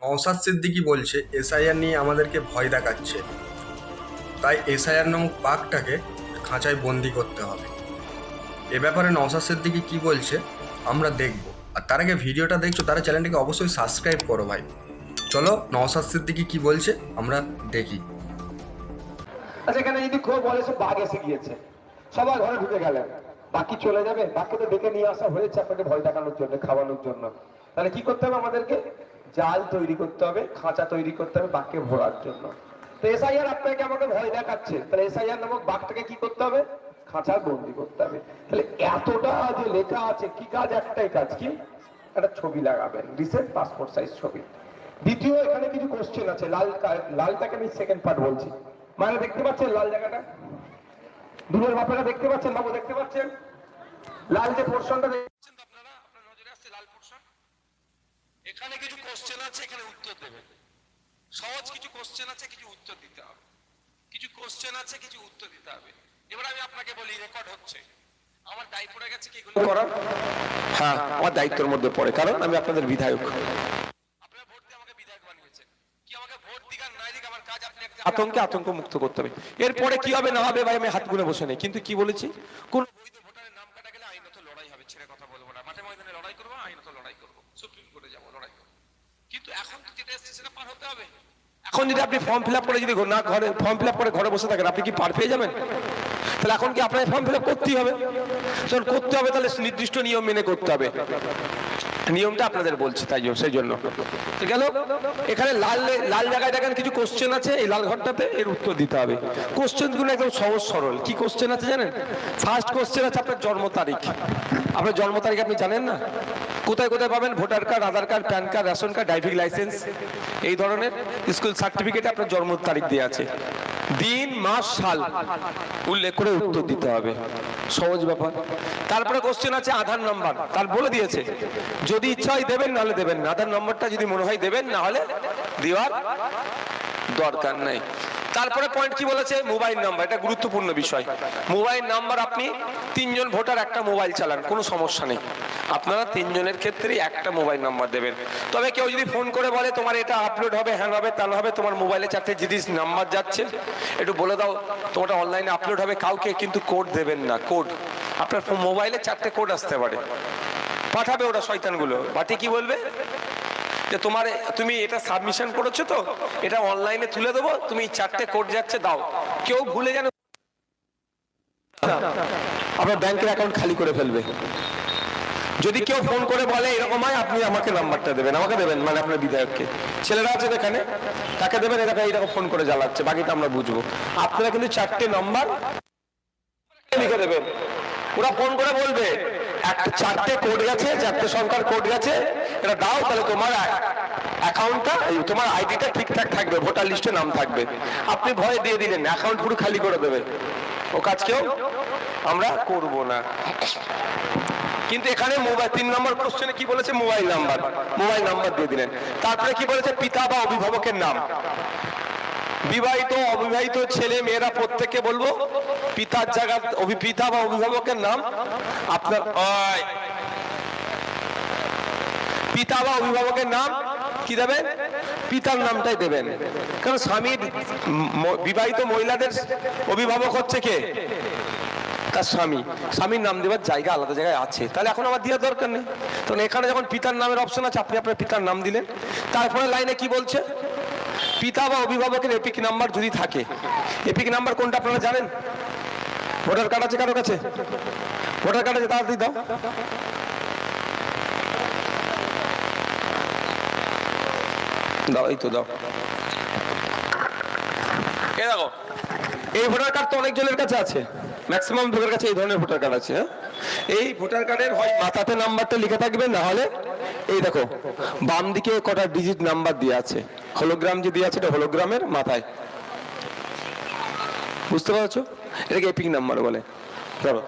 নওশাদ সিদ্দিকী বলছে এসআইআর নিয়ে আমাদেরকে ভয় দেখাচ্ছে, তাই এসআইআর নামক বাঘটাকে খাঁচায় বন্দি করতে হবে। এ ব্যাপারে নওশাদ সিদ্দিকী কী বলছে আমরা দেখব। আর তার আগে ভিডিওটা দেখছো তারা চ্যানেলটিকে অবশ্যই সাবস্ক্রাইব করো ভাই। চলো নওশাদ সিদ্দিকী কী বলছে আমরা দেখি। আচ্ছা, এখানে যদি কেউ বলে সে বাঘ এসে গিয়েছে, সবাই ঘরে ঢুকে গেলেন, বাকি চলে যাবে? বাঘকে তো ডেকে নিয়ে আসা হয়েছে আপনাকে ভয় দেখানোর জন্য, খাওয়ানোর জন্য। তাহলে কি করতে হবে? আমাদেরকে জাল তৈরি করতে হবে, খাঁচা তৈরি করতে হবে বাঘকে ভরার জন্য। তো এসআইআর আপনাকে আমাকে ভয় দেখাচ্ছে, তাহলে এসআইআর নামক বাঘটাকে কি করতে হবে? খাঁচা বন্দি করতে হবে। তাহলে এতটা যে লেখা আছে, কি কাজ? একটাই কাজ, কি? একটা ছবি লাগাবেন, রিসেন্ট পাসপোর্ট সাইজ ছবি। দ্বিতীয়, এখানে কিছু কোশ্চেন আছে। লালটাকে আমি সেকেন্ড পার্ট বলছি। মানে দেখতে পাচ্ছেন লাল জায়গাটা? দূরের বাপেরা দেখতে পাচ্ছেন? বাবু দেখতে পাচ্ছেন লাল যে পোর্শনটা দেখছেন আপনারা? আপনার নজরে আসছে লাল পোর্শন? এখানে কিছু কোশ্চেন আছে, এখানে উত্তর দেবেন। সহজ কিছু কোশ্চেন আছে, কিছু উত্তর দিতে হবে। কিছু কোশ্চেন আছে, কিছু উত্তর দিতে হবে। এবার আমি আপনাকে বলি, রেকর্ড হচ্ছে, আমার দায়িত্ব পড়ে গেছে কি এগুলো করার? হ্যাঁ, আমার দায়িত্বের মধ্যে পড়ে, কারণ আমি আপনাদের বিধায়ক। আপনারা ভোট দিয়ে আমাকে বিধায়ক বানিয়েছেন। কি আমাকে ভোট দিক আর নাই দিক আমার কাজ আপনি আতঙ্ক মুক্ত করতে হবে। এরপরে কি হবে না হবে ভাই আমি হাত গুনে বসে নেই। কিন্তু কি বলেছি, কোন বৈধ ভোটারের নাম কাটা গেলে আইনত লড়াই হবে। ছেড়ে কথা বলবো না, মাঠে ময়দানে লড়াই করবো, আইনত লড়াই করবো, সুপ্রিম কোর্টে যাবো, লড়াই করবো। কিন্তু এখন তো যেটা এসছে সেটা পার হতে হবে। এখন যদি আপনি ফর্ম ফিল আপ করে যদি না ঘরে ফর্ম ফিল আপ করে ঘরে বসে থাকেন, আপনি কি পার পেয়ে যাবেন? তাহলে এখন কি আপনার ফর্ম ফিল আপ করতেই হবে? যখন করতে হবে তাহলে নির্দিষ্ট নিয়ম মেনে করতে হবে। নিয়মটা আপনাদের বলছি, তাই সেই জন্য গেল। এখানে লাল জায়গায় দেখেন কিছু কোশ্চেন আছে, এই লাল ঘরটাতে এর উত্তর দিতে হবে। কোশ্চেন গুলো একদম সহজ সরল। কি কোশ্চেন আছে জানেন? ফার্স্ট কোশ্চেন আছে আপনার জন্ম তারিখ। আপনার জন্ম তারিখ আপনি জানেন না? কোথায় কোথায় পাবেন? Voter card, Aadhaar card, PAN card, ration card, driving licence, এই ধরনের স্কুল সার্টিফিকেটে আপনার জন্ম তারিখ দেওয়া আছে। দিন, মাস, সাল উল্লেখ করে উত্তর দিতে হবে। সহজ ব্যাপার। তারপরে কোশ্চেন আছে আধার নাম্বার। তার বলে দিয়েছে যদি ইচ্ছা হয় দেবেন, নাহলে দেবেন না। আধার নম্বরটা যদি মনে হয় দেবেন, না হলে দেওয়ার দরকার নাই। তারপরে পয়েন্ট কি বলেছে? Mobile number. এটা গুরুত্বপূর্ণ বিষয়। মোবাইল নাম্বার, আপনি 3 জন ভোটার একটা মোবাইল চালান, কোনো সমস্যা নেই। আপনারা 3 জনের ক্ষেত্রে একটা মোবাইল নাম্বার দেবেন। তবে কেউ যদি ফোন করে বলে তোমার এটা আপলোড হবে, হ্যাঁ হবে, তা হবে, তোমার মোবাইলে 4টে জিনিস নাম্বার যাচ্ছে, একটু বলে দাও, তোমাটা অনলাইনে আপলোড হবে, কাউকে কিন্তু কোড দেবেন না। কোড আপনার মোবাইলে 4টে কোড আসতে পারে, পাঠাবে ওরা শয়তানগুলো। পাঠিয়ে কি বলবে যে তুমি এটা সাবমিশন করেছো, তো এটা অনলাইনে তুলে দেবো, তুমি 4টে কোড যাচ্ছে দাও। কেউ ভুলে যেন আপনার ব্যাংকের অ্যাকাউন্ট খালি করে ফেলবে। যদি কেউ ফোন করে বলে এরকম হয়, আপনি আমাকে নাম্বারটা দেবেন, আমাকে দেবেন, মানে আপনার বিধায়ককে। ছেলেরা আছে এখানে, তাকে দেবেন, এটাকে এইরকম ফোন করে জ্বালাচ্ছে, বাকিটা আমরা বুঝবো। আপনারা কিন্তু 4টে নাম্বার লিখে দেবেন। ওরা ফোন করে বলবে 4টে কোড গেছে, 4টে সংখ্যার কোড গেছে, এটা দাও, তাহলে তোমার অ্যাকাউন্টটা, তোমার আইডিটা ঠিকঠাক থাকবে, ভোটার লিস্টে নাম থাকবে। আপনি ভয় দিয়ে দিলেন, অ্যাকাউন্ট পুরো খালি করে দেবে। ও কাজ কেউ আমরা করব না। কিন্তু এখানে মোবাইল 3 নম্বর কোশ্চেনে কি বলেছে? Mobile number. মোবাইল নাম্বার দিয়ে দিলেন। তারপরে কি বলেছে? পিতা বা অভিভাবকের নাম। বিবাহিত অবিবাহিত ছেলে মেয়েরা প্রত্যেককে বলবো পিতার জায়গায় পিতা বা অভিভাবকের নাম আপনার পিতা বা অভিভাবকের নাম কি দেবেন? পিতার নামটাই দেবেন। কারণ বিবাহিত মহিলাদের অভিভাবক হচ্ছে কে? তার স্বামী। স্বামীর নাম দেওয়ার জায়গা আলাদা জায়গায় আছে, তাহলে এখন আমার দেওয়ার দরকার নেই। তখন এখানে যখন পিতার নামের অপশন আছে, আপনি আপনার পিতার নাম দিলেন। তারপরে লাইনে কি বলছে? পিতা বা অভিভাবকের এপিক নাম্বার যদি থাকে। এপিক নাম্বার কোনটা আপনারা জানেন? ভোটার কার্ড আছে কারো কাছে? ভোটার কার্ড আছে, তাড়াতাড়ি দাও। দাও, এই তো দাও। এই দেখো, এই ভোটার কার্ড তো অনেকজনের কাছে আছে, ম্যাক্সিমাম লোকের কাছে এই ধরনের ভোটার কার্ড আছে। এই ভোটার কার্ডের হয় মাথাতে নাম্বারটা লিখে থাকবে, না হলে এই দেখো বাম দিকে কটা ডিজিট নাম্বার দিয়ে আছে, হোলোগ্রাম যে দিয়ে আছে, এটা হোলোগ্রামের মাথায়। বুঝতে পারছো? এটাকে এপিক নাম্বার বলে। ধরো